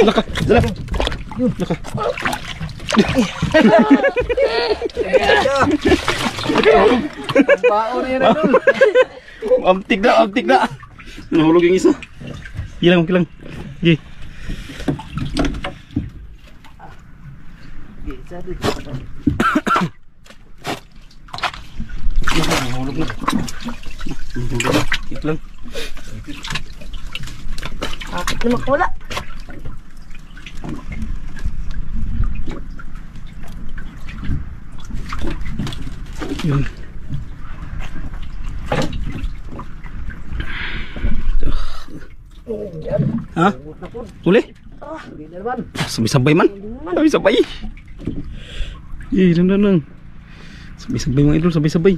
Laka. Laka. Laka. Paon yan idol. Amtik na. Nahulog yung isa. Hilang. Gi. Nahulog na. Hit lang. Bakit na makula? Yun. Ha? Uli? Hindi na naman. Sabay-sabay man. Sabay-sabay. Lang. Sabay-sabay mga idol, sabay-sabay.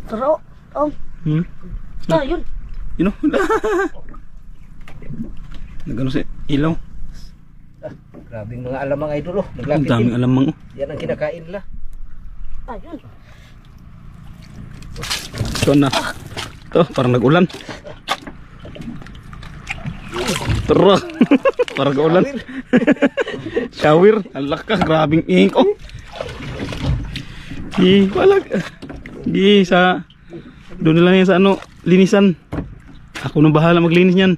Taro. Yun. Yun o. Nagano si ilaw. Grabing mga alamang idol oh. Ang Naglapit daming din. alamang. Yan ang kinakain nila. Yun. Ito na. Ito, parang nag-ulan. Tara. Parang nag-ulan. Shower. Alak ka, grabing ink. Oh. Walag. Sa doon na lang yan sa ano, linisan. Ako na bahala maglinis niyan.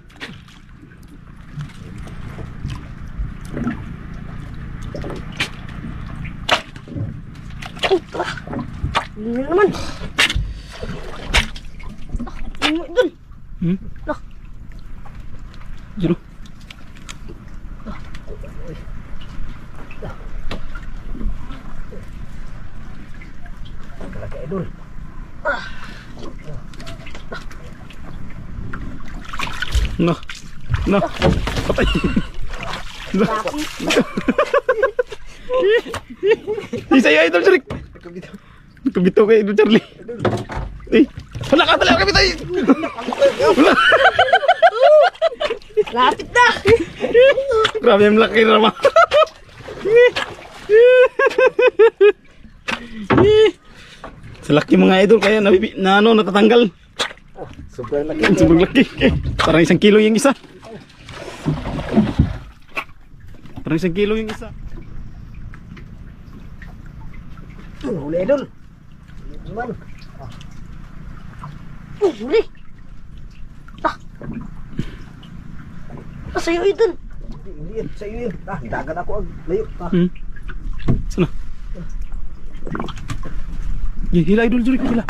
Yun naman. Doon. Jero. Kalaki idol. No. Patay. Isa yung idol, Charlie. Kabitaw kay idol, Charlie. Wala ka talaga, kabitaw. Wala. Lapit na. Grabe yung laki naman. Sa laki mga idol, kaya natatanggal. Sobrang laki. Sobrang laki. Parang 1 kilo yung isa. Huli idol. Naman. Huli. Sa'yo idol. Hindi yan. Sa iyo yun. Hidagan ako ang layo. Sana. Hila idol, Jurik, hila.